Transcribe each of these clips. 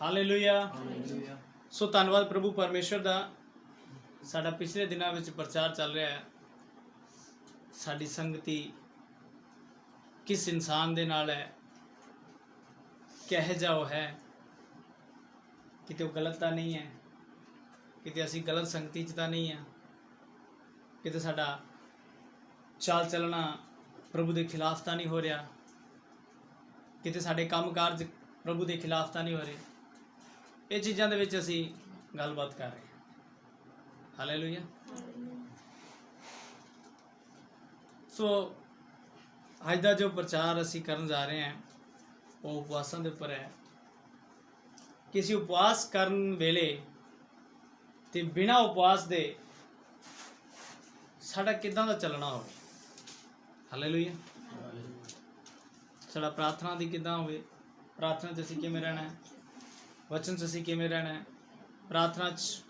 Hallelujah. ਸੋ ਧੰਨਵਾਦ ਪ੍ਰਭੂ ਪਰਮੇਸ਼ਰ ਦਾ। ਸਾਡਾ ਪਿਛਲੇ ਦਿਨਾਂ ਵਿੱਚ ਪ੍ਰਚਾਰ ਚੱਲ ਰਿਹਾ ਹੈ, ਸਾਡੀ ਸੰਗਤੀ ਕਿਸ ਇਨਸਾਨ ਦੇ ਨਾਲ ਹੈ, ਕਿਹੋ ਜਿਹਾ ਉਹ ਹੈ, ਕਿਤੇ ਉਹ ਗਲਤ ਤਾਂ ਨਹੀਂ ਹੈ, ਕਿਤੇ ਅਸੀਂ ਗਲਤ ਸੰਗਤੀ 'ਚ ਤਾਂ ਨਹੀਂ ਹਾਂ, ਕਿਤੇ ਸਾਡਾ ਚਾਲ ਚੱਲਣਾ ਪ੍ਰਭੂ ਦੇ ਖਿਲਾਫ ਤਾਂ ਨਹੀਂ ਹੋ ਰਿਹਾ, ਕਿਤੇ ਸਾਡੇ ਕੰਮ ਕਾਰਜ ਪ੍ਰਭੂ ਦੇ ਖਿਲਾਫ ਤਾਂ ਨਹੀਂ ਹੋ ਰਹੇ। ਇਹ ਚੀਜ਼ਾਂ ਦੇ ਵਿੱਚ ਅਸੀਂ ਗੱਲਬਾਤ ਕਰ ਰਹੇ ਹਾਂ। ਹਾਲੇਲੂਇਆ। ਸੋ ਅੱਜ ਦਾ ਜੋ ਪ੍ਰਚਾਰ ਅਸੀਂ ਕਰਨ ਜਾ ਰਹੇ ਹਾਂ ਉਹ ਉਪਵਾਸਾਂ ਦੇ ਉੱਪਰ ਹੈ ਕਿ ਅਸੀਂ ਉਪਵਾਸ ਕਰਨ ਵੇਲੇ ਤੇ ਬਿਨਾਂ ਉਪਵਾਸ ਦੇ ਸਾਡਾ ਕਿੱਦਾਂ ਦਾ ਚੱਲਣਾ ਹੋਵੇ। ਹਾਲੇਲੂਇਆ। ਸਾਡਾ ਪ੍ਰਾਰਥਨਾ ਦੀ ਕਿੱਦਾਂ ਹੋਵੇ, ਪ੍ਰਾਰਥਨਾ 'ਚ ਅਸੀਂ ਕਿਵੇਂ ਰਹਿਣਾ ਹੈ, ਵਚਨ 'ਚ ਅਸੀਂ ਕਿਵੇਂ ਰਹਿਣਾ ਹੈ, ਪ੍ਰਾਰਥਨਾ 'ਚ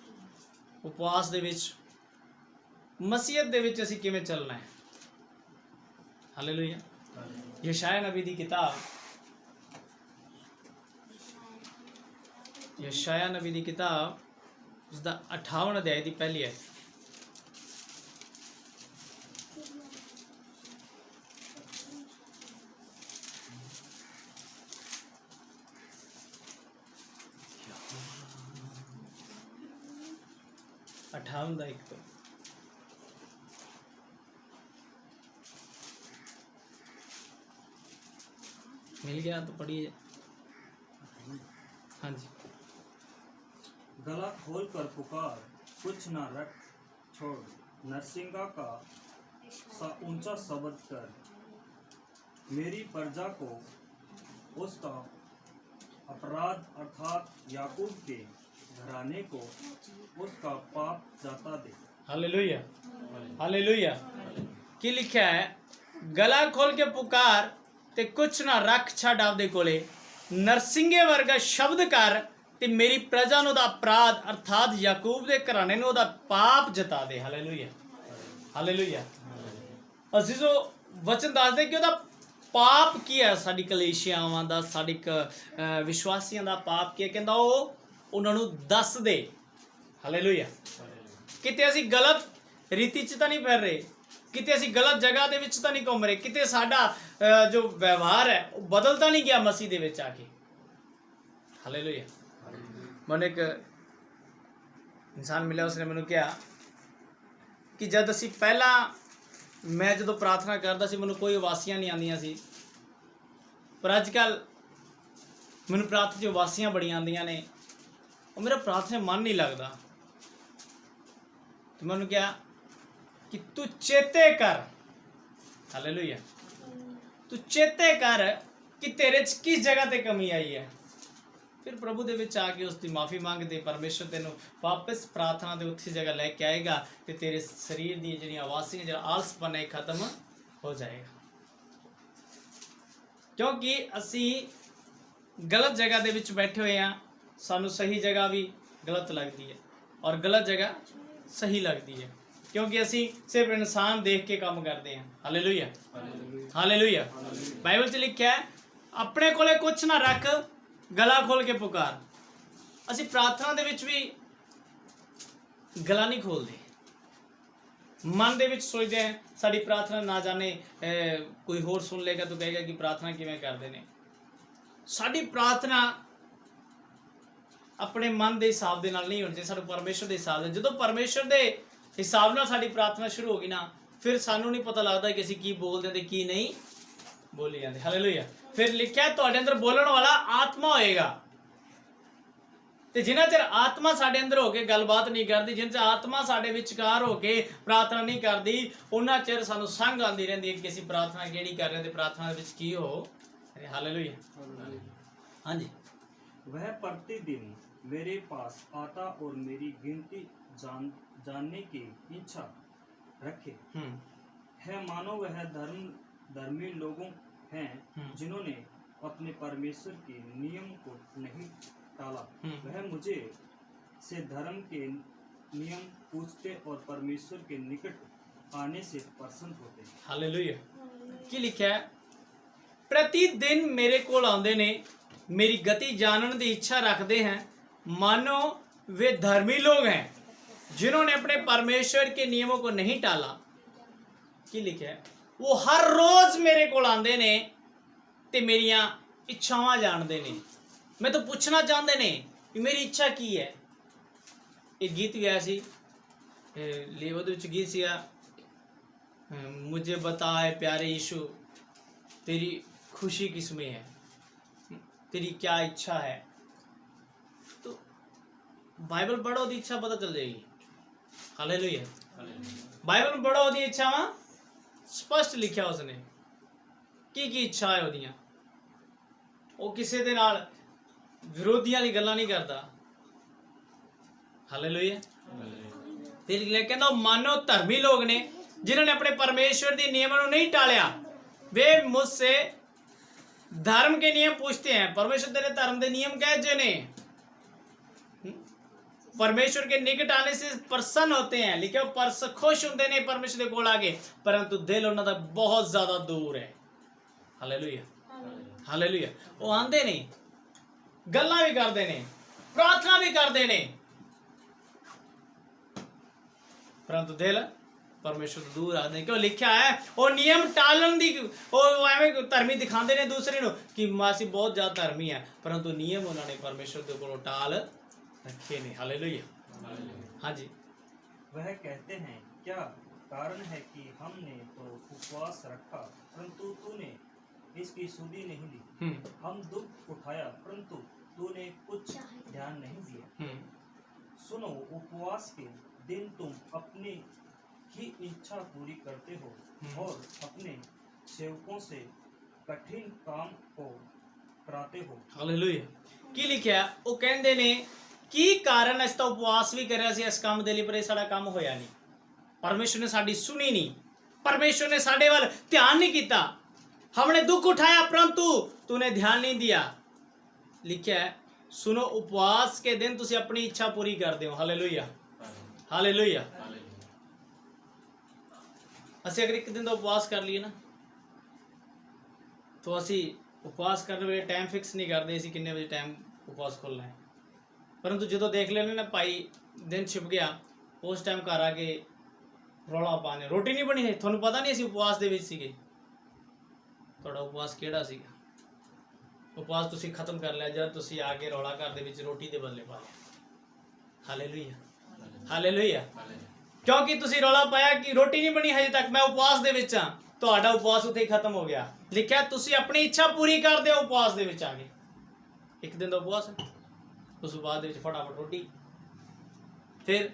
ਉਪਵਾਸ ਦੇ ਵਿੱਚ ਮਸੀਹਤ ਦੇ ਵਿੱਚ ਅਸੀਂ ਕਿਵੇਂ ਚੱਲਣਾ ਹੈ। ਹਾਲੇਲੂਇਆ। ਯਸ਼ਾਇਆ ਨਬੀ ਦੀ ਕਿਤਾਬ, ਯਸ਼ਾਇਆ ਨਬੀ ਦੀ ਕਿਤਾਬ ਉਸਦਾ 58 ਅਧਿਆਇ ਦੀ ਪਹਿਲੀ ਆਇਤ। ਦਾ एक तो मिल गया तो पढ़िए। हाँ जी। गला खोल कर पुकार, कुछ ना रख छोड़, नरसिंगा का ऊंचा शब्द कर, मेरी प्रजा को उसका अपराध अर्थात याकूब के घराने को उसका पाप जाता दे। हालेलुया। हालेलुया। की लिखा है, गला खोल के पुकार ते कुछ ना रख छड़ आपदे कोले, नरसिंगे वर्गा शब्द कर ते मेरी प्रजा नु दा अपराध अर्थात याकूब दे घराने नु दा पाप जता दे। हालेलुया। हालेलुया। अजीजो वचन दस दे कि ओदा पाप की है, साडी कलेशियावां दा, साडी विश्वासियां दा पाप की है, कहंदा ओ ਉਹਨਾਂ ਨੂੰ ਦੱਸ ਦੇ। ਹਾਲੇਲੂਇਆ। ਕਿਤੇ ਅਸੀਂ ਗਲਤ ਰੀਤੀ 'ਚ ਤਾਂ ਨਹੀਂ ਫਿਰ ਰਹੇ, ਕਿਤੇ ਅਸੀਂ ਗਲਤ ਜਗ੍ਹਾ ਦੇ ਵਿੱਚ ਤਾਂ ਨਹੀਂ ਘੁੰਮ ਰਹੇ, ਕਿਤੇ ਸਾਡਾ ਜੋ ਵਿਵਹਾਰ ਹੈ ਉਹ ਬਦਲ ਤਾਂ ਨਹੀਂ ਗਿਆ ਮਸੀਹ ਦੇ ਵਿੱਚ ਆ ਕੇ। ਹਾਲੇਲੂਇਆ। ਮੈਨੂੰ ਇੱਕ ਇਨਸਾਨ ਮਿਲਿਆ, ਉਸਨੇ ਮੈਨੂੰ ਕਿਹਾ ਕਿ ਜਦ ਅਸੀਂ ਪਹਿਲਾਂ, ਮੈਂ ਜਦੋਂ ਪ੍ਰਾਰਥਨਾ ਕਰਦਾ ਸੀ ਮੈਨੂੰ ਕੋਈ ਉਵਾਸੀਆਂ ਨਹੀਂ ਆਉਂਦੀਆਂ ਸੀ, ਪਰ ਅੱਜ ਕੱਲ੍ਹ ਮੈਨੂੰ ਪ੍ਰਾਰਥਨਾ 'ਚ ਉਵਾਸੀਆਂ ਬੜੀਆਂ ਆਉਂਦੀਆਂ ਨੇ, और मेरा प्रार्थना मन नहीं लगता। तो मैंने क्या कि तू चेते कर। हालेलुया। तू चेते कर कि तेरे च किस जगह ते कमी आई है। फिर प्रभु दे विच आके उसकी माफ़ी मांगते, परमेश्वर तेनों वापस प्रार्थना दे उत्थे जगह लैके आएगा ते तेरे शरीर दी जिहड़ियां आवासियां, जिहड़ा आलसपन है खत्म हो जाएगा। क्योंकि असी गलत जगह दे विच बैठे हुए हैं, सानू सही जगह भी गलत लगती है और गलत जगह सही लगती है, क्योंकि असी सिर्फ इंसान देख के काम करते हैं। हालेलुया। हालेलुया। बाइबल च लिखा है, अपने कोले कुछ ना रख, गला खोल के पुकार। असी प्रार्थना दे विच भी गला नहीं खोलते, मन दे विच सोचते हैं साडी प्रार्थना ना जाने कोई होर सुन लेगा तो कहेगा कि प्रार्थना किवें करदे ने। साडी प्रार्थना अपने मन के हिसाब के नाल नहीं होनी चाहिए, सानू परमेश्वर के हिसाब से। जो परमेश्वर के हिसाब नाल साडी प्रार्थना शुरू होगी ना, फिर सानू नहीं पता लगता कि असीं की बोलते हैं की नहीं बोली जाती। हालेलुया। फिर लिखा तुहाडे अंदर बोलण वाला आत्मा होएगा, ते जिन्ना चिर आत्मा साडे अंदर होके गलबात नहीं करती, जिन्ना चिर आत्मा साडे विचकार होके प्रार्थना नहीं करती, उन्ना चिर सानू संग आती रहिंदी है कि असीं प्रार्थना किहड़ी कर रहे हैं, प्रार्थना दे विच की हो। हालेलुया। हाँ जी। वह प्रतिदिन मेरे पास आता और मेरी गिनती जानने की इच्छा रखे है, मानो वह धर्मी लोगों हैं जिन्होंने अपने परमेश्वर के नियम को नहीं टाला। वह मुझे से धर्म के नियम पूछते और परमेश्वर के निकट आने से प्रसन्न होते। हालेलुया। की लिखा है, प्रतिदिन मेरे कोल आंदे ने मेरी गति जानने की इच्छा रखते हैं मानो वे धर्मी लोग हैं जिन्होंने अपने परमेश्वर के नियमों को नहीं टाला। की लिखा है, वो हर रोज मेरे को आंदे ने ते मेरिया इच्छावां जानते ने। मैं तो पूछना चाहते ने कि मेरी इच्छा की है। एक गीत गया सी लेवद विच गीत सीगा, मुझे बता है प्यारे यीशु तेरी खुशी किसमें है, तेरी क्या इच्छा है। तो बाइबल पढ़ो दी इच्छा पता चल जाएगी। हालेलुया। बाइबल पढ़ो दी इच्छा वहां स्पष्ट लिखा उसने की इच्छा है ओदियां। वो किसी दे नाल विरोधियां वाली गल्लां नहीं करता। हालेलुया। फिर कहता मानो धर्मी लोग ने जिन्होंने अपने परमेश्वर के नियमों को नहीं टालिया, वे मुझसे धर्म के नियम पूछते हैं। परमेश्वर तेरे धर्म के नियम कह जे ने, परमेश्वर के निकट आने से प्रसन्न होते हैं। लिखे परस खुश होते ने परमेश्वर के कोल आके, परंतु दिल उन्होंने बहुत ज्यादा दूर है। हालेलुया। हालेलुया। वो आंदे ने, गल्लां भी करते ने, प्रार्थना भी करते ने, परंतु दिल परमेश्वर तो दूर आते। क्यों लिखा है वो नियम टालन दी, वो एवं धर्मी दिखाते ने दूसरे नु कि मासी बहुत ज्यादा धर्मी है, परंतु नियम उन्होंने परमेश्वर के कोलों टाल रखे ने। हालेलुया। हाँ जी। वह कहते हैं क्या कारण है कि हमने तो उपवास रखा परंतु तूने इसकी सुधि नहीं दी, हम दुख उठाया परंतु तूने कुछ ध्यान नहीं दिया। सुनो, उपवास के दिन तुम अपनी ही इच्छा पूरी करते हो और अपने सेवकों से कठिन काम को कराते हो। हालेलुया। की लिखा वो कहते ने की कारण इस तो उपवास भी करया सी इस काम दे लई, पर साडा काम होया नहीं। परमेश्वर ने साडी सुनी नहीं, परमेश्वर ने साडे वाल ध्यान नहीं किया। हमने दुख उठाया परंतु तूने ध्यान नहीं दिया। लिखा है सुनो, उपवास के दिन तुसी अपनी इच्छा पूरी कर दो। हालेलुया। हालेलुया। असी अगर एक दिन का उपवास कर लिए ना, तो असी उपवास करने वाले टाइम फिक्स नहीं करते असी किन्ने बजे टाइम उपवास खोलना है। परंतु जो देख लेने ना भाई दिन छिप गया, उस टाइम घर आके रौला पाने, रोटी नहीं बनी है, थोड़ा पता नहीं असी उपवास दे विच सीगे। थोड़ा उपवास केड़ा सीगा? उपवास तुसी खत्म कर लिया जब तुसी आके रौला घर दे विच रोटी दे बदले पा लिया। हालेलुया। हालेलुया। क्योंकि तुसी रौला पाया कि रोटी नहीं बनी हजे तक, मैं उपवास दे विच हां, तुहाडा उपवास उत्थे ही खत्म हो गया। लिखा तुसी अपनी इच्छा पूरी कर दे उपवास दे विच आके। एक दिन का उपवास है, उस उपवास दे विच फटाफट रोटी, फिर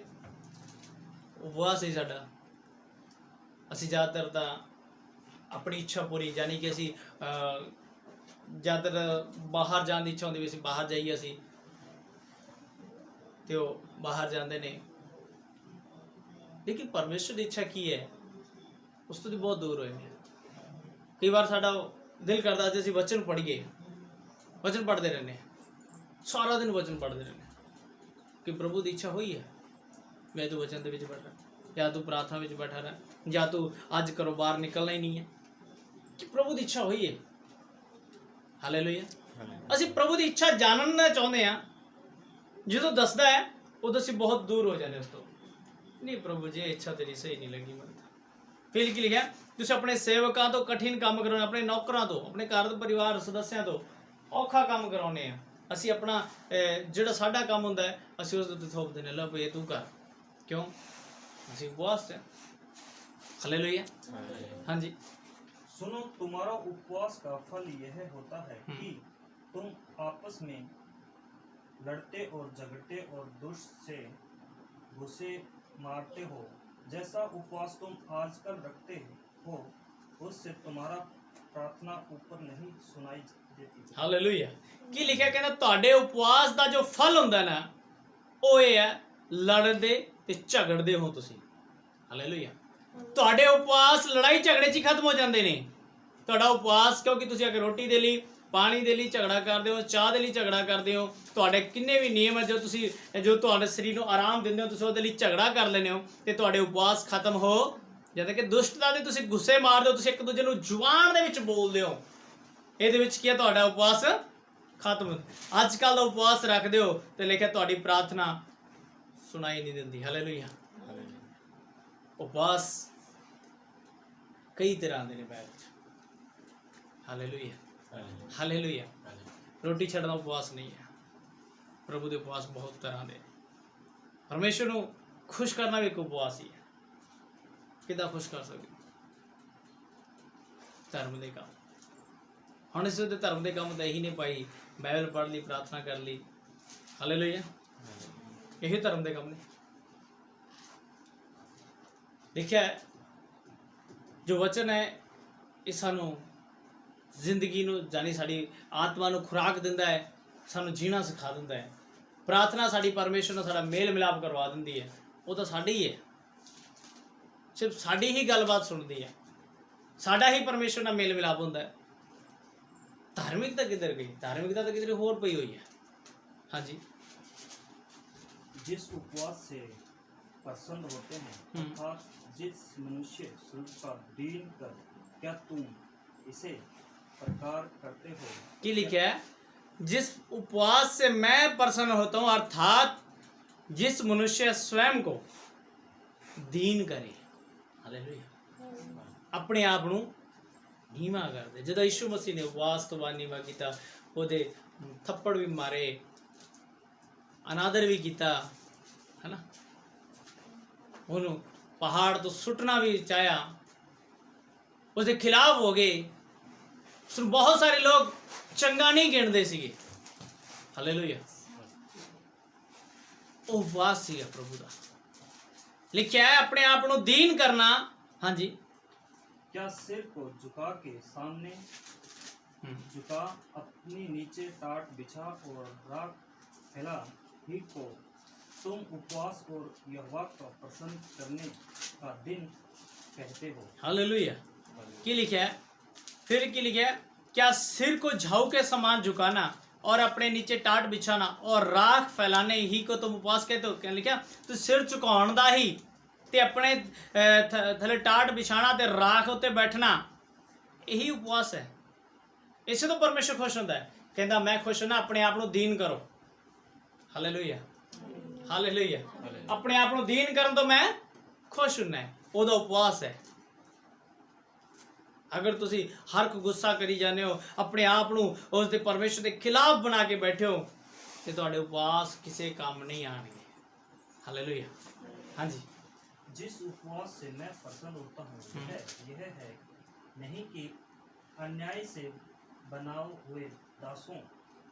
उपवास ही साडा असी ज़्यादातर तां अपनी इच्छा पूरी, यानी कि असी ज़्यादातर बाहर जाने की इच्छा होंदी, असी बाहर जाइए असी तो बाहर जाते ने, लेकिन परमेश्वर की इच्छा की है उस तो बहुत दूर होए। कई बार साडा दिल करता असी वचन पढ़िए, वचन पढ़ते रहने, सारा दिन वचन पढ़ते रहने कि प्रभु की इच्छा हुई है, मैं तो वचन के बैठा, या तू प्रार्थना में बैठा रहा, या तू अज करो बाहर निकलना ही नहीं है, कि प्रभु की इच्छा हुई है। हालेलुया। असी प्रभु की इच्छा जानना चाहते हैं, जो दसदा है उदों असी बहुत दूर हो जाने उस तो, नहीं प्रभु जी इच्छा तेरी सही नहीं लगी मन। फिर की लिखा तुम अपने सेवकों तो कठिन काम करो, अपने नौकरों तो, अपने घर परिवार सदस्यों तो औखा काम कराने हैं। असी अपना जोड़ा साडा काम होंदा है असी उस ते थोप देने, लो भाई तू कर, क्यों? असी उपवास है। हालेलुया। हाँ जी। सुनो, तुम्हारा उपवास का फल यह होता है कि तुम आपस में लड़ते और झगड़ते और दुष्ट से गुस्से मारते हो। जैसा उपवास तुम आजकल रखते हो उससे तुम्हारा प्रार्थना ऊपर नहीं सुनाई देती। हालेलुया। की लिखा कहना तुहाडे उपवास का जो फल हुंदा ना वो ये है लड़दे ते झगड़दे हो तुसी। हालेलुया। तुहाडे उपवास लड़ाई झगड़े च खत्म हो जाते हैं। तुहाडा उपवास क्योंकि तुसी अगर रोटी दे लई पानी दे लई झगड़ा करते हो, चाह दे लई झगड़ा करते हो, तुहाडे किन्ने भी नियम है जो तुसी जो तुहाडे शरीर को आराम दिंदे हो तुसी उहदे लई झगड़ा कर लेने हो ते तुहाडे उपवास खत्म हो जाते कि दुष्टता दे तुसी गुस्से मारदे हो, तुसी एक दूजे नूं जुबान दे विच बोलदे हो, इहदे विच की है तुहाडा उपवास ਖਤਮ। ਅੱਜ ਕੱਲ੍ਹ ਦਾ ਉਪਵਾਸ ਰੱਖਦੇ ਹੋ ਤੇ ਲਿਖਿਆ ਤੁਹਾਡੀ ਪ੍ਰਾਰਥਨਾ ਸੁਣਾਈ ਨਹੀਂ ਦਿੰਦੀ। ਹਾਲੇਲੂਇਆ। ਉਪਵਾਸ ਕਈ ਤਰ੍ਹਾਂ ਦੇ ਨੇ ਬਾਈਬਲ 'ਚ। Hallelujah, hallelujah. ਰੋਟੀ ਛੱਡਣਾ ਉਪਵਾਸ ਨਹੀਂ ਹੈ। ਪ੍ਰਭੂ ਦੇ ਉਪਵਾਸ ਬਹੁਤ ਤਰ੍ਹਾਂ ਦੇ। ਪਰਮੇਸ਼ਰ ਨੂੰ ਖੁਸ਼ ਕਰਨਾ ਵੀ ਇੱਕ ਉਪਵਾਸ ਹੀ ਹੈ। ਕਿੱਦਾਂ ਖੁਸ਼ ਕਰ ਸਕਦੇ? ਧਰਮ ਦੇ ਕੰਮ। ਹੁਣ ਇਸ ਦੇ ਧਰਮ ਦੇ ਕੰਮ ਤਾਂ ਇਹੀ ਨਹੀਂ ਪਾਈ, ਬਾਈਬਲ ਪੜ੍ਹ ਲਈ, ਪ੍ਰਾਰਥਨਾ ਕਰ ਲਈ। ਹਾਲੇਲੂਇਆ। ਇਹੀ ਧਰਮ ਦੇ ਕੰਮ ਨੇ। ਲਿਖਿਆ ਹੈ ਜੋ ਵਚਨ ਹੈ ਇਹ ਸਾਨੂੰ ਜ਼ਿੰਦਗੀ ਨੂੰ, ਜਾਨੀ ਸਾਡੀ ਆਤਮਾ ਨੂੰ ਖੁਰਾਕ ਦਿੰਦਾ ਹੈ, ਸਾਨੂੰ ਜੀਣਾ ਸਿਖਾ ਦਿੰਦਾ ਹੈ। ਪ੍ਰਾਰਥਨਾ ਸਾਡੀ ਪਰਮੇਸ਼ਰ ਨਾਲ ਸਾਡਾ ਮੇਲ ਮਿਲਾਪ ਕਰਵਾ ਦਿੰਦੀ ਹੈ। ਉਹ ਤਾਂ ਸਾਡੀ ਹੀ ਹੈ, ਸਿਰਫ ਸਾਡੀ ਹੀ ਗੱਲਬਾਤ ਸੁਣਦੀ ਹੈ, ਸਾਡਾ ਹੀ ਪਰਮੇਸ਼ਰ ਨਾਲ ਮੇਲ ਮਿਲਾਪ ਹੁੰਦਾ ਹੈ। ਧਾਰਮਿਕਤਾ ਕਿੱਧਰ ਗਈ? ਧਾਰਮਿਕਤਾ ਤਾਂ ਕਿਧਰੇ ਹੋਰ ਪਈ ਹੋਈ ਹੈ। ਹਾਂਜੀ। जिस उपवास से प्रसन्न होते हैं अर्थात जिस मनुष्य स्वरूप का दीन कर, क्या तुम इसे प्रकार करते हो? कि लिखा है? जिस उपवास से मैं प्रसन्न होता हूँ अर्थात जिस मनुष्य स्वयं को दीन करे। हालेलुया। अपने आप ਨੂੰ ਨੀਵਾਂ ਕਰਦੇ। ਜਦੋਂ ਯਿਸੂ ਮਸੀਹ ਨੇ ਉਪਵਾਸ ਤੋਂ ਬਾਅਦ ਨੀਵਾਂ ਕੀਤਾ, ਉਹਦੇ ਥੱਪੜ ਵੀ ਮਾਰੇ, ਅਨਾਦਰ ਵੀ ਕੀਤਾ, ਹੈ ਨਾ, ਉਹਨੂੰ ਪਹਾੜ ਤੋਂ ਸੁੱਟਣਾ ਵੀ ਚਾਹਿਆ, ਉਸਦੇ ਖਿਲਾਫ ਹੋ ਗਏ। ਉਸਨੂੰ ਬਹੁਤ ਸਾਰੇ ਲੋਕ ਚੰਗਾ ਨਹੀਂ ਗਿਣਦੇ ਸੀਗੇ। ਹਾਲੇਲੂਇਆ। ਉਹ ਉਪਵਾਸ ਸੀਗਾ ਪ੍ਰਭੂ ਦਾ। ਲਿਖਿਆ ਹੈ ਆਪਣੇ ਆਪ ਨੂੰ ਦੀਨ ਕਰਨਾ। ਹਾਂਜੀ। क्या सिर को झुका के सामने झुका, अपनी नीचे टाट बिछा और राख फैला ही को तुम उपवास और यहोवा का प्रसन्न करने का दिन कहते हो। हालेलुया। क्या लिखा है? फिर क्या लिखा है? क्या सिर को झाऊ के समान झुकाना और अपने नीचे टाट बिछाना और राख फैलाने ही को तुम उपवास कहते हो। क्या लिखा? तो सिर झुकाउण दा ही ਤੇ ਆਪਣੇ ਥੱਲੇ ਟਾਟ ਵਿਛਾਣਾ ਤੇ ਰਾਖ ਉੱਤੇ ਬੈਠਣਾ, ਇਹੀ ਉਪਵਾਸ ਹੈ। ਇਸੇ ਤੋਂ ਪਰਮੇਸ਼ਰ ਖੁਸ਼ ਹੁੰਦਾ ਹੈ। ਕਹਿੰਦਾ ਮੈਂ ਖੁਸ਼ ਨਾ, ਆਪਣੇ ਆਪ ਨੂੰ ਦੀਨ ਕਰੋ। Hallelujah, hallelujah. ਆਪਣੇ ਆਪ ਨੂੰ ਦੀਨ ਕਰਨ ਤੋਂ ਮੈਂ ਖੁਸ਼ ਹੁੰਨਾ, ਉਹਦਾ ਉਪਵਾਸ ਹੈ। ਅਗਰ ਤੁਸੀਂ ਹਰ ਕੋ ਗੁੱਸਾ ਕਰੀ ਜਾਂਦੇ ਹੋ, ਆਪਣੇ ਆਪ ਨੂੰ ਉਸ ਦੇ ਪਰਮੇਸ਼ਰ ਦੇ ਖਿਲਾਫ ਬਣਾ ਕੇ ਬੈਠੇ ਹੋ, ਤੇ ਤੁਹਾਡੇ ਉਪਵਾਸ ਕਿਸੇ ਕੰਮ ਨਹੀਂ ਆਣਗੇ। ਹਾਲੇਲੂਇਆ। ਹਾਂਜੀ। जिस उपवास से मैं प्रसन्न होता हूँ यह है नहीं कि अन्याय से बनाए हुए दासों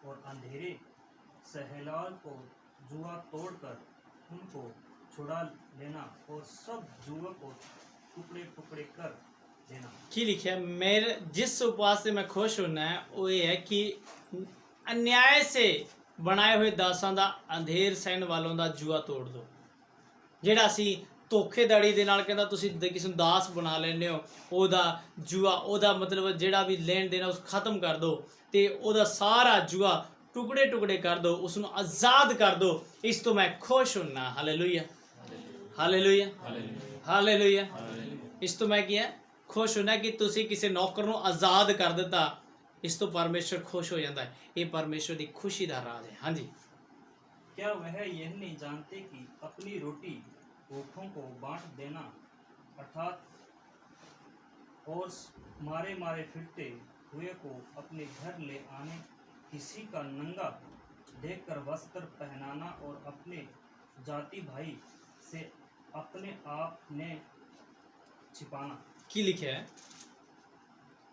और अंधेरे सहलाल को जुआ तोड़कर उनको छुड़ा लेना और सब जुआ को टुकड़े टुकड़े कर देना। की लिखा है? मेरे जिस उपवास से मैं खुश होना है वो ये है कि अन्याय से बनाए हुए दासां दा, अंधेर सहन वालों दा जुआ तोड़ दो। ਜਿਹੜਾ ਅਸੀਂ ਧੋਖੇਧੜੀ ਦੇ ਨਾਲ, ਕਹਿੰਦਾ ਤੁਸੀਂ ਕਿਸੇ ਨੂੰ ਦਾਸ ਬਣਾ ਲੈਂਦੇ ਹੋ, ਉਹਦਾ ਜੂਆ, ਉਹਦਾ ਮਤਲਬ ਜਿਹੜਾ ਵੀ ਲੈਣ ਦੇਣਾ ਉਸ ਖਤਮ ਕਰ ਦਿਓ, ਤੇ ਉਹਦਾ ਸਾਰਾ ਜੂਆ ਟੁਕੜੇ ਟੁਕੜੇ ਕਰ ਦਿਓ, ਉਸ ਨੂੰ ਆਜ਼ਾਦ ਕਰ ਦਿਓ। ਇਸ ਤੋਂ ਮੈਂ ਖੁਸ਼ ਹੁੰਨਾ। Hallelujah, hallelujah, hallelujah. ਇਸ ਤੋਂ ਮੈਂ ਕੀ ਹੈ? ਖੁਸ਼ ਹੁੰਨਾ ਕਿ ਤੁਸੀਂ ਕਿਸੇ ਨੌਕਰ ਨੂੰ ਆਜ਼ਾਦ ਕਰ ਦਿੱਤਾ। ਇਸ ਤੋਂ ਪਰਮੇਸ਼ਰ ਖੁਸ਼ ਹੋ ਜਾਂਦਾ ਹੈ। ਇਹ ਪਰਮੇਸ਼ਰ ਦੀ ਖੁਸ਼ੀ ਦਾ ਰਾਜ ਹੈ। ਹਾਂਜੀ। क्या वह यह नहीं जानते कि अपनी रोटी भूखों को बांट देना अर्थात और मारे मारे फिरते हुए को अपने घर ले आने, किसी का नंगा देखकर वस्त्र पहनाना और अपने जाति भाई से अपने आप ने छिपाना। की लिखा है?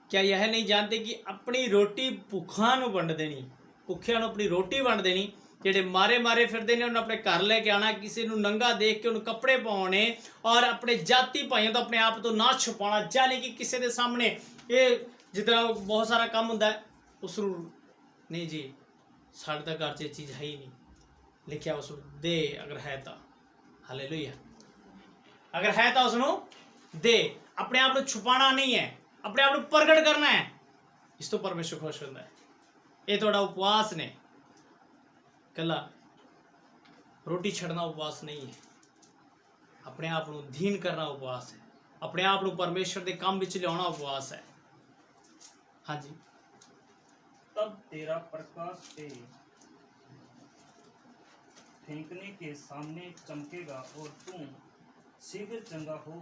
क्या यह नहीं जानते कि अपनी रोटी भुੱਖਾਂ ਨੂੰ ਵੰਡ ਦੇਣੀ, ਭੁੱਖਿਆਂ ਨੂੰ ਆਪਣੀ ਰੋਟੀ ਵੰਡ ਦੇਣੀ। ਜਿਹੜੇ ਮਾਰੇ ਮਾਰੇ ਫਿਰਦੇ ਨੇ ਉਹਨੂੰ ਆਪਣੇ ਘਰ ਲੈ ਕੇ ਆਉਣਾ, ਕਿਸੇ ਨੂੰ ਨੰਗਾ ਦੇਖ ਕੇ ਉਹਨੂੰ ਕੱਪੜੇ ਪਾਉਣੇ, ਔਰ ਆਪਣੇ ਜਾਤੀ ਭਾਈਆਂ ਤੋਂ ਆਪਣੇ ਆਪ ਤੋਂ ਨਾ ਛੁਪਾਉਣਾ। ਜਾਨੀ ਕਿ ਕਿਸੇ ਦੇ ਸਾਹਮਣੇ ਇਹ ਜਿੱਦਾਂ ਬਹੁਤ ਸਾਰਾ ਕੰਮ ਹੁੰਦਾ ਹੈ, ਉਸ ਨੂੰ ਨਹੀਂ ਜੀ ਸਾਡੇ ਤਾਂ ਘਰ 'ਚ ਇਹ ਚੀਜ਼ ਹੈ ਹੀ ਨਹੀਂ। ਲਿਖਿਆ ਉਸ ਨੂੰ ਦੇ, ਅਗਰ ਹੈ ਤਾਂ। ਹਾਲੇਲੂਇਆ। ਅਗਰ ਹੈ ਤਾਂ ਉਸ ਨੂੰ ਦੇ। ਆਪਣੇ ਆਪ ਨੂੰ ਛੁਪਾਉਣਾ ਨਹੀਂ ਹੈ, ਆਪਣੇ ਆਪ ਨੂੰ ਪ੍ਰਗਟ ਕਰਨਾ ਹੈ। ਇਸ ਤੋਂ ਪਰਮੇਸ਼ਰ ਖੁਸ਼ ਹੁੰਦਾ ਹੈ। ਇਹ ਤੁਹਾਡਾ ਉਪਵਾਸ ਨੇ। ਕੱਲਾ ਰੋਟੀ ਛੱਡਣਾ ਉਪਵਾਸ ਨਹੀਂ ਹੈ। ਆਪਣੇ ਆਪ ਨੂੰ ਦੀਨ ਕਰਨਾ ਉਪਵਾਸ ਹੈ। ਆਪਣੇ ਆਪ ਨੂੰ ਪਰਮੇਸ਼ਰ ਦੇ ਕੰਮ ਵਿੱਚ ਲਿਆਉਣਾ ਉਪਵਾਸ ਹੈ। ਹਾਂਜੀ। तब तेरा प्रकाश पे फेंकने के सामने चमकेगा और तू शीघ्र चंगा हो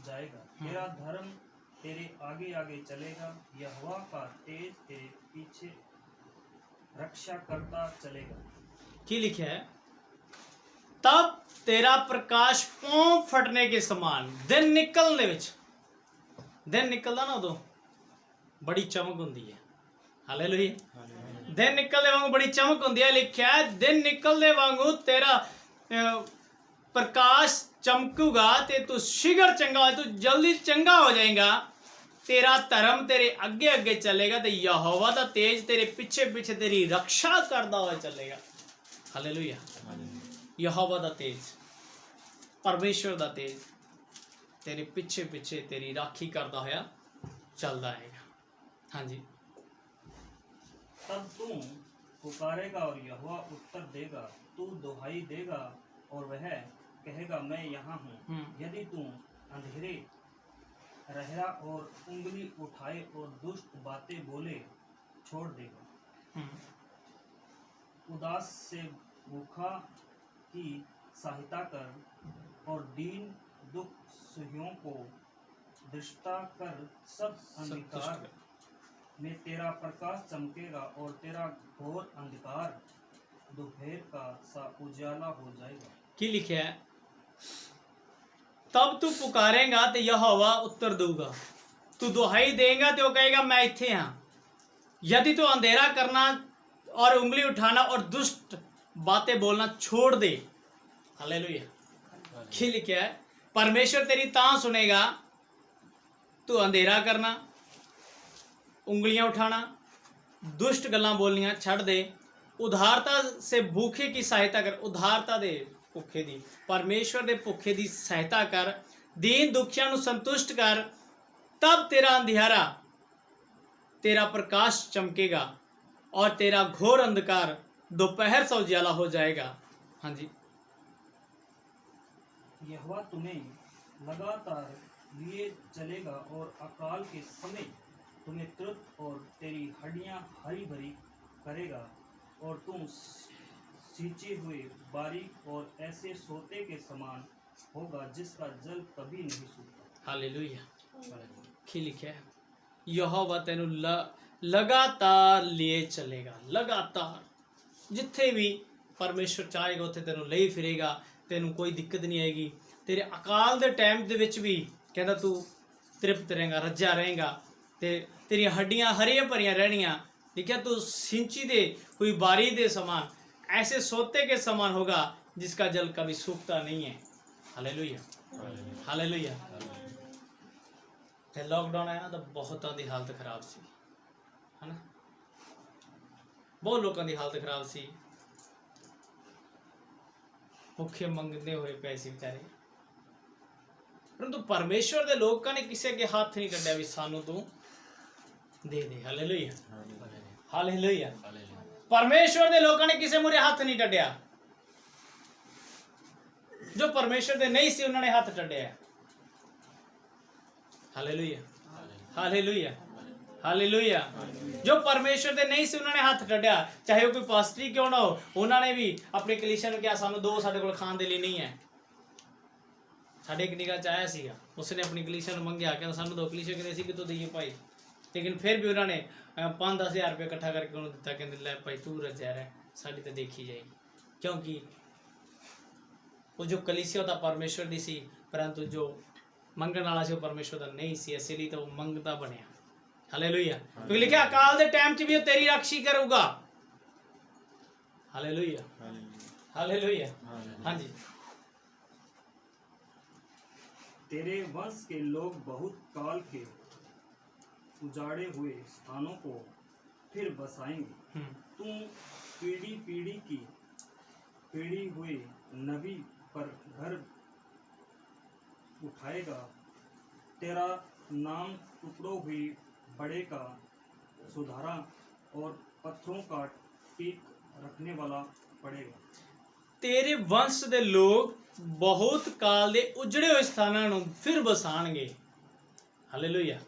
जाएगा। तेरा धर्म तेरे आगे आगे चलेगा, यहोवा का तेज तेरे पीछे रक्षा करता चलेगा। की लिखा है, तब तेरा प्रकाश पौं फटने के समान दिन निकलने विच, दिन निकलदा ना उदों बड़ी चमक हुंदी है। हालेलुया। दिन निकलदे वांगू बड़ी चमक हुंदी है। लिखा है दिन निकलदे वांगू तेरा प्रकाश चमकूगा ते तू शीघ्र चंगा हो, तू जल्दी चंगा हो जाएगा। तेरा धर्म तेरे अगे अगे चलेगा ते यहोवा दा तेज तेरे पीछे पीछे तेरी रक्षा करदा हुआ चलेगा। हालेलुया। यहोवा दा तेज, परमेश्वर दा तेज तेरे पीछे पीछे तेरी राखी करदा होया चलदा आएगा। हाँ जी। तब तू पुकारेगा और यहोवा उत्तर देगा, तू दुहाई देगा और वह कहेगा मैं यहाँ हूँ। यदि तू अंधेरे रहेगा और उंगली उठाए और दुष्ट बातें बोले छोड़ देगा। उदास से भूखा की सहायता कर और दीन दुख सुहियों को दृष्टा कर, सब अंधकार में तेरा प्रकाश चमकेगा और तेरा घोर अंधकार दोपहर का सा उजाला हो जाएगा। की लिखा है, तब तू पुकारेगा तो यहोवा उत्तर दूगा, तू दुहाई देगा तो कहेगा मैं इत्थे हाँ। यदि तू अंधेरा करना और उंगली उठाना और दुष्ट बातें बोलना छोड़ दे। हालेलुया। की लिखा है, परमेश्वर तेरी तां सुनेगा, तू अंधेरा करना, उंगलियां उठाना, दुष्ट गल्लां बोलनियां छड़ दे, उदारता से भूखे की सहायता कर, उदारता दे भुखे दी, परमेश्वर दे भुखे दी सहायता कर, दीन दुखियां नूं संतुष्ट कर, तब तेरा अंधियारा तेरा प्रकाश चमकेगा और तेरा घोर अंधकार दोपहर सा उजाला हो जाएगा। हाँ जी। यहोवा तुम्हें लगातार लिए चलेगा और अकाल के समय तुम्हें तुरंत और तेरी हड्डियां हरी भरी करेगा और तुम सींचे हुए बारीक और ऐसे सोते के समान होगा जिसका जल कभी नहीं सूखता। हालेलुया। की लिखा है, यहोवा तेनू लगातार लिए चलेगा। लगातार जिथे भी परमेश्वर चाहेगा उत्थे तेनू ले फिरेगा, तेनू कोई दिक्कत नहीं आएगी। तेरे अकाल दे टाइम दे विच भी कहंदा तू तृप्त रहेगा, रज्जा रहेगा, ते तेरी हड्डियां हरियां भरियां रहनियां। लिखा तू सिंची दे कोई बारी दे समान, ऐसे सोते के समान होगा जिसका जल कभी सूखता नहीं है। हालेलुया। हालेलुया। ते लॉकडाउन आया तो बहुतों की हालत खराब सी, है ना, बहुत लोगों की हालत खराब सी, भुखे मंगते हुए पैसे बेचारे, परंतु परमेश्वर दे लोगों ने किसी के हाथ नहीं कढ़िया भी सानू तू दे दे। हालेलुया। हालेलुया। परमेश्वर दे लोगों ने किसी मुरे हाथ नहीं कढ़िया, जो परमेश्वर दे नहीं सी उन्होंने हाथ कढ़िया। हालेलुया। हालेलुया। हालेलुया। जो परमेश्वर दे नहीं सी उन्होंने हाथ कढ़िया, चाहे वो कोई पास्टरी क्यों ना हो, उन्होंने भी अपने कलीसिया क्या सानू दो, साडे कोल खाण दे लिए नहीं है। साडे एक निगाह च आया सीगा, उसने अपनी कलीसिया नूं मंगिया, कहंदा सानू दो, कलीसिया कहंदे सी कितों दईए भाई, लेकिन फिर भी उन्होंने 5-10 हज़ार रुपया इकट्ठा करके उन्होंने दिता, कहंदे लै भाई तू रज्जा रह, साडी तो देखी जाएगी, क्योंकि वो जो कलीसिया होता परमेश्वर दी सी, परंतु जो मंगण वाला सी वो परमेश्वर दा नहीं सी, इसलिए तो वो मंगता बनया। हालेलुया। क्योंकि लिखा अकाल दे टाइम च भी वो तेरी रक्षी करूगा। हालेलुया। हालेलुया। हाँ जी। तेरे वंश के लोग बहुत काल के उजाड़े हुए स्थानों को फिर बसाएंगे। तू पीढ़ी पीढ़ी की पीढ़ी हुए नबी पर घर उठाएगा, तेरा नाम टुकड़ों हुई बड़े का सुधारा और पत्थरों का टीक रखने वाला पड़ेगा। तेरे वंश दे लोग बहुत काल दे उजड़े हुए स्थानां नूं फिर बसाणगे। हालेलुया।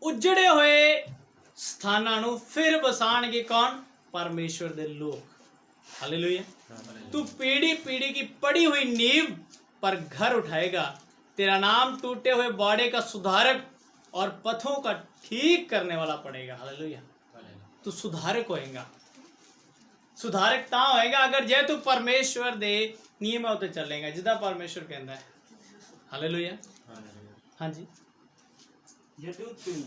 उजड़े हुए ਸਥਾਨਾਂ ਨੂੰ ਫਿਰ ਵਸਾਣਗੇ ਕੌਣ? परमेश्वर दे लोग। हालेलुया। तू पीढ़ी पीढ़ी की पड़ी हुई नींव पर घर उठाएगा। तेरा नाम टूटे हुए बाड़े का सुधारक और पथों का ठीक करने वाला पड़ेगा। हालेलुया। तू सुधारक होएगा। सुधारक ता होएगा अगर जे तू परमेश्वर दे नियमां उत्ते चलेगा, जिदा परमेश्वर कहता है। हालेलुया। हाँ जी। यदि तू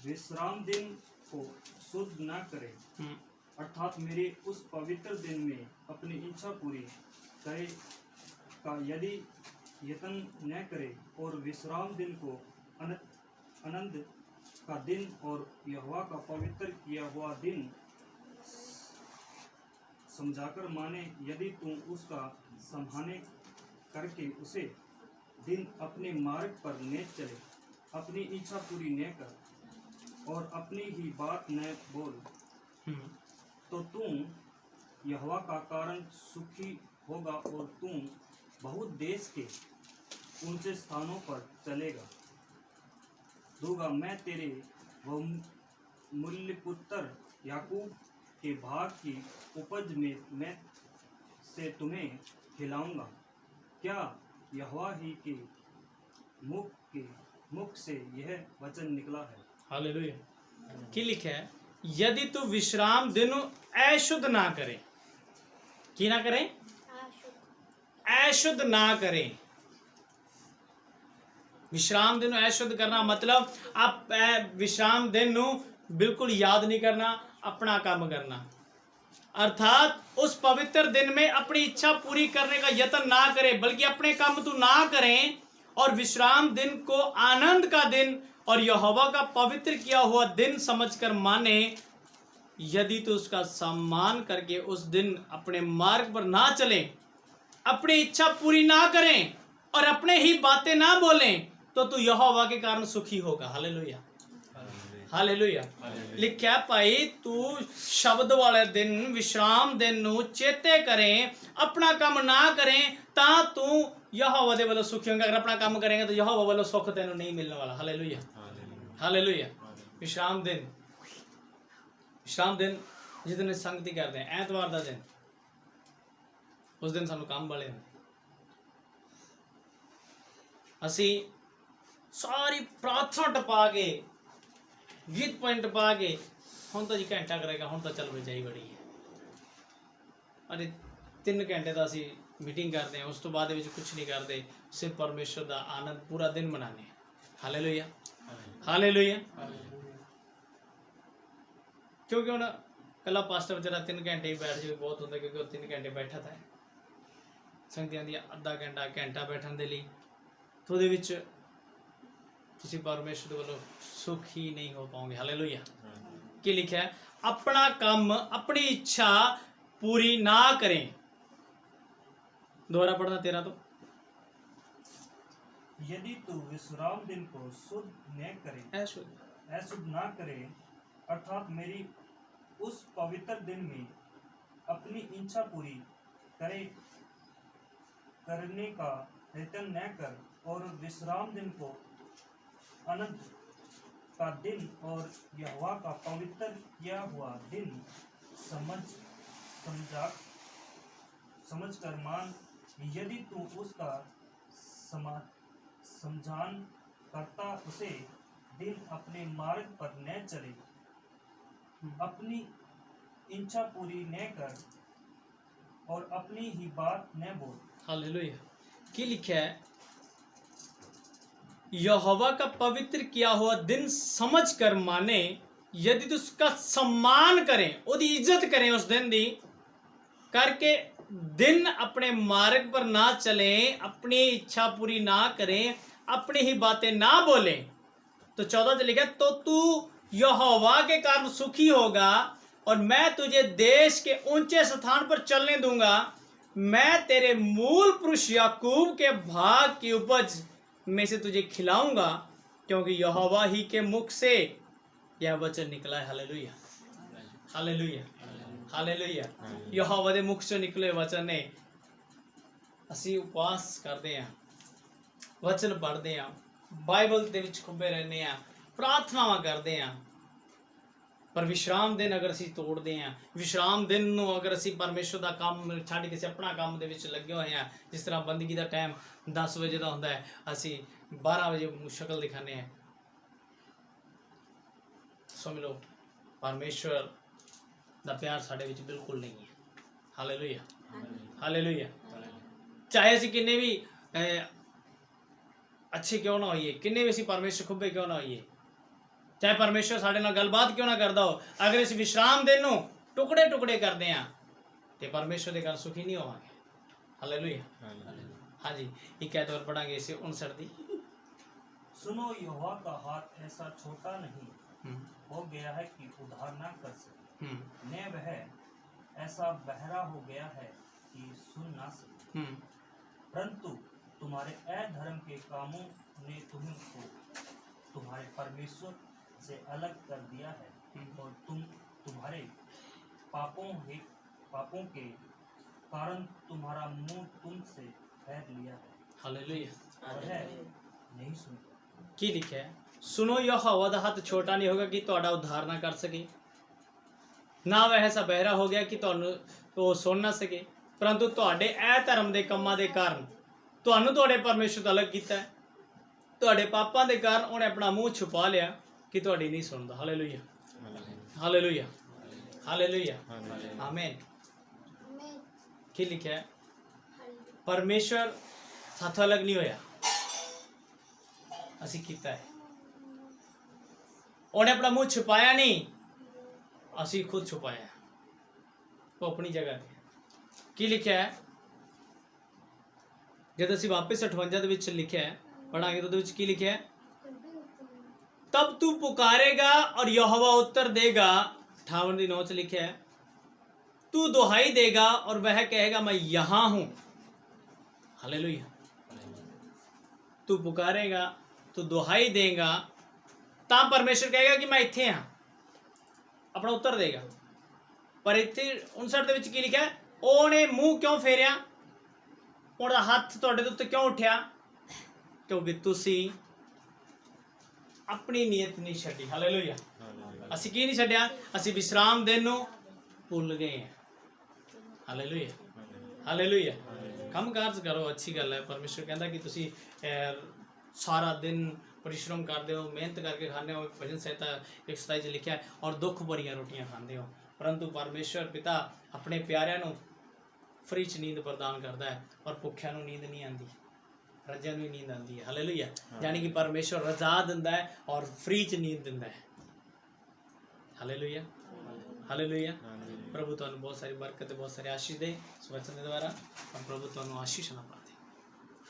विश्राम दिन को शुद्ध न करे, अर्थात मेरे उस पवित्र दिन में अपनी इच्छा पूरी करे का यदि यत्न न करे और विश्राम दिन को आनंद का दिन और यहोवा का पवित्र किया हुआ दिन समझाकर माने, यदि तू उसका सम्माने करके उसे दिन अपने मार्ग पर न चले, अपनी इच्छा पूरी न कर और अपनी ही बात न बोल, तो तुम यहोवा का कारण सुखी होगा और तुम बहुत देश के ऊंचे स्थानों पर चलेगा दूंगा। मैं तेरे मूल्य पुत्र याकूब के भाग की उपज में मैं से तुम्हें खिलाऊंगा। क्या यहोवा ही के मुख से यह वचन निकला है। हालेलुया। की लिखा है? यदि तू विश्राम दिन अशुद्ध ना करे, की ना करे? अशुद्ध ना करे। विश्राम दिन अशुद्ध करना मतलब आप विश्राम दिन बिल्कुल याद नहीं करना, अपना काम करना, अर्थात उस पवित्र दिन में अपनी इच्छा पूरी करने का यत्न ना करे, बल्कि अपने काम तू ना करें और विश्राम दिन को आनंद का दिन और यहोवा का पवित्र किया हुआ दिन समझकर माने। यदि तो उसका सम्मान करके उस दिन अपने मार्ग पर ना चलें, अपनी इच्छा पूरी ना करें और अपने ही बातें ना बोलें, तो तू यहोवा के कारण सुखी होगा। हालेलुया। हालेलुया। लिखा भाई तू शब्द वाले दिन विश्राम दिन नू चेते करें, अपना काम ना करें, ता तू यहोवा दे वालों सुखी होगा। अगर अपना काम करेंगे तो यहोवा वालों सुख तेनू नहीं मिलने वाला। हालेलुया। हालेलुया। विश्राम दिन जिस दिन संगति करते हैं, ऐतवार का दिन, उस दिन सानू काम वाले असी सारी प्रार्थना टपा के गीत पॉइंट पा के हम तो जी घंटा करेगा, हम तो चल बजाई बड़ी है। अरे 3 घंटे तो असी मीटिंग करते हैं, उस तो बाद कुछ नहीं करते, सिर्फ परमेश्वर का आनंद पूरा दिन मनाने। हालेलुया। हालेलुया। क्योंकि हम कला पास्टर बेचारा 3 घंटे ही बैठ जाए बहुत होता, क्योंकि वो 3 घंटे बैठा था संगतियां दी आधा घंटा बैठने के लिए, तो ਉਹਦੇ ਵਿੱਚ ਤੁਸੀਂ परमेश्वर वालों सुख ही नहीं हो पाओगे। हालेलुया। की लिखा है? अपना काम अपनी इच्छा पूरी ना करें। दोबारा पढ़ना 13 तो। यदि तू विश्राम दिन को शुद्ध न करे, अशुद्ध ना करे, अर्थात मेरी उस पवित्र दिन में अपनी इच्छा पूरी करने का यत्न न कर और विश्राम दिन को आनंद का दिन और यहोवा का पवित्र किया हुआ दिन समझ कर मान, यदि तू उसका समझान करता उसे दिन अपने मार्ग पर न चले, अपनी इच्छा पूरी न कर और अपनी ही बात न बोल। हालेलुया। की लिखा है? यहोवा का पवित्र किया हुआ दिन समझ कर माने, यदि तो उसका सम्मान करें, उसकी इज्जत करें, उस दिन दी करके दिन अपने मार्ग पर ना चलें, अपनी इच्छा पूरी ना करें, अपनी ही बातें ना बोलें, तो 14 लिखा तो तू यहोवा के कारण सुखी होगा और मैं तुझे देश के ऊंचे स्थान पर चलने दूंगा। मैं तेरे मूल पुरुष याकूब के भाग की उपज में से तुझे खिलाऊंगा, क्योंकि यहोवा ही के मुख से यह वचन निकला है। हालेलुया। हालेलुया। हालेलुया। यहोवा दे मुख से निकले वचन ने असी उपवास करते हैं, वचन पढ़ते हैं, बाइबल दे विच खुंबे रहने हैं, प्रार्थनावां करते हैं, ਪਰ ਵਿਸ਼ਰਾਮ ਦਿਨ ਅਗਰ ਅਸੀਂ ਤੋੜਦੇ ਹਾਂ, ਵਿਸ਼ਰਾਮ ਦਿਨ ਨੂੰ ਅਗਰ ਅਸੀਂ ਪਰਮੇਸ਼ਰ ਦਾ ਕੰਮ ਛੱਡ ਕੇ ਅਸੀਂ ਆਪਣਾ ਕੰਮ ਦੇ ਵਿੱਚ ਲੱਗੇ ਹੋਏ ਹਾਂ, ਜਿਸ ਤਰ੍ਹਾਂ ਬੰਦਗੀ ਦਾ ਟਾਈਮ 10 ਵਜੇ ਦਾ ਹੁੰਦਾ ਹੈ, ਅਸੀਂ 12 ਵਜੇ ਸ਼ਕਲ ਦਿਖਾਉਂਦੇ ਹਾਂ, ਸਮਝ ਲਓ ਪਰਮੇਸ਼ਰ ਦਾ ਪਿਆਰ ਸਾਡੇ ਵਿੱਚ ਬਿਲਕੁਲ ਨਹੀਂ ਹੈ। Hallelujah, hallelujah. ਚਾਹੇ ਅਸੀਂ ਕਿੰਨੇ ਵੀ ਅੱਛੇ ਕਿਉਂ ਨਾ ਹੋਈਏ, ਕਿੰਨੇ ਵੀ ਅਸੀਂ ਪਰਮੇਸ਼ਰ ਖੁੱਬੇ ਕਿਉਂ ਨਾ ਹੋਈਏ, ਚਾਹੇ ਪਰਮੇਸ਼ਰ ਸਾਡੇ ਨਾਲ ਗੱਲਬਾਤ ਕਿਉਂ ਨਾ ਕਰਦਾ ਹੋ, ਅਗਰ ਅਸੀਂ ਵਿਸ਼ਰਾਮ ਦਿਨ ਨੂੰ ਟੁਕੜੇ ਟੁਕੜੇ ਕਰਦੇ ਹਾਂ ਤੇ ਪਰਮੇਸ਼ਰ ਦੇ ਘਰ ਸੁਖੀ ਨਹੀਂ ਹੋਵਾਂਗੇ। ਹਾਲੇਲੂਇਆ। ਹਾਂਜੀ, ਇੱਕ ਐਤ ਹੋਰ ਪੜਾਂਗੇ ਇਸੇ 59 ਦੀ। सुनो, यहोवा का हाथ ऐसा छोटा नहीं हो गया है कि उद्धार न कर सके, न वह ऐसा बहरा हो गया है कि सुन ना सके, परंतु तुम्हारे अधर्म के कामों ने तुमको तुम्हारे परमेश्वर से अलग कर दिया है, और तुम्हारे पापों के कारण तुम्हारा मुंह तुमसे फेर लिया है। हालेलुया। वह नहीं सुनता। ਕੀ ਲਿਖਿਆ ਹੈ? ਸੁਣੋ, ਯਹੋਵਾ ਦਾ ਹੱਥ ਛੋਟਾ ਨਹੀਂ ਹੋਗਾ ਕਿ ਤੁਹਾਡਾ ਉद्धार ਨਾ ਕਰ ਸਕੇ, ਨਾ ਵह ਐਸਾ ਬਹਿਰਾ ਹੋ ਗਿਆ ਕਿ ਤੁਹਾਨੂੰ ਉਹ ਸੁਣ ਨਾ ਸਕੇ, ਪਰੰਤु ਤੁਹਾਡੇ ਇਹ ਧਰਮ ਦੇ ਕੰਮਾਂ ਦੇ ਕਾਰਨ ਤੁਹਾਨੂੰ ਤੁਹਾਡੇ ਪਰਮੇਸ਼ਰ ਤੋਂ ਅਲੱਗ ਕੀਤਾ ਹੈ, ਤੁਹਾਡੇ ਪਾਪਾਂ ਦੇ ਕਾਰਨ ਉਹਨੇ ਆਪਣਾ ਮੂੰਹ ਛੁਪਾ ਲਿਆ ਕਿ ਤੁਹਾਡੀ ਨਹੀਂ ਸੁਣਦਾ। ਹਾਲੇਲੂਇਆ, ਹਾਲੇਲੂਇਆ, ਹਾਲੇਲੂਇਆ, ਆਮੀਨ। ਕੀ ਲਿਖਿਆ ਹੈ? ਪਰਮੇਸ਼ਰ ਸਾਥੋਂ ਅਲੱਗ ਨਹੀਂ ਹੋਇਆ, ਅਸੀਂ ਕੀਤਾ ਹੈ। ਉਹਨੇ ਆਪਣਾ ਮੂੰਹ ਛੁਪਾਇਆ ਨਹੀਂ, ਅਸੀਂ ਖੁਦ ਛੁਪਾਇਆ, ਉਹ ਆਪਣੀ ਜਗ੍ਹਾ ਤੇ। ਕੀ ਲਿਖਿਆ ਹੈ? ਜਦ ਅਸੀਂ ਵਾਪਸ 58 ਦੇ ਵਿੱਚ ਲਿਖਿਆ ਹੈ, ਪੜਾਂਗੇ ਤਾਂ ਉਹਦੇ ਵਿੱਚ ਕੀ ਲਿਖਿਆ ਹੈ? तब तू पुकारेगा और यहोवा उत्तर देगा। 58 ਦੀ 9 ਚ ਲਿਖਿਆ ਹੈ, तू दुहाई देगा और वह कहेगा मैं यहाँ हूँ। हालेलुया। तू पुकारेगा, तू दुहाई देगा, ਤਾਂ ਪਰਮੇਸ਼ਰ ਕਹੇਗਾ ਕਿ ਮੈਂ ਇੱਥੇ ਹਾਂ, ਆਪਣਾ ਉੱਤਰ ਦੇਗਾ। ਪਰ ਇੱਥੇ 59 ਦੇ ਵਿੱਚ ਕੀ ਲਿਖਿਆ? ਉਹਨੇ ਮੂੰਹ ਕਿਉਂ ਫੇਰਿਆ? ਉਹਦਾ ਹੱਥ ਤੁਹਾਡੇ ਦੇ ਉੱਤੇ ਕਿਉਂ ਉੱਠਿਆ? ਕਿਉਂਕਿ ਤੁਸੀਂ ਆਪਣੀ ਨੀਅਤ ਨਹੀਂ ਛੱਡੀ। ਹਾਲੇਲੂਇਆ। ਅਸੀਂ ਕੀ ਨਹੀਂ ਛੱਡਿਆ? ਅਸੀਂ ਵਿਸ਼ਰਾਮ ਦਿਨ ਨੂੰ ਭੁੱਲ ਗਏ ਹਾਂ। Hallelujah, hallelujah. ਕੰਮ ਕਾਰਜ ਕਰੋ, ਅੱਛੀ ਗੱਲ ਹੈ। ਪਰਮੇਸ਼ਰ ਕਹਿੰਦਾ ਕਿ ਤੁਸੀਂ ਸਾਰਾ ਦਿਨ परिश्रम करते हो, मेहनत करके खाने हो। भजन संहिता 127 ਚ लिखा है, और दुख भरिया रोटियां खाते हो, परंतु परमेश्वर पिता अपने प्यारिਆਂ ਨੂੰ फ्री च नींद प्रदान करता है, और भुखिਆਂ ਨੂੰ नींद नहीं आती, रजिया ਨੂੰ नींद आती है। हालेलुया। यानी कि परमेश्वर रजा दिंदा है और फ्री च नींद दिंदा है। Hallelujah, hallelujah. प्रभु ਤੁਹਾਨੂੰ बहुत सारी बरकत, बहुत सारे आशीष दे। इस वचन के द्वारा हम प्रभु ਤੁਹਾਨੂੰ आशीष ना पाए।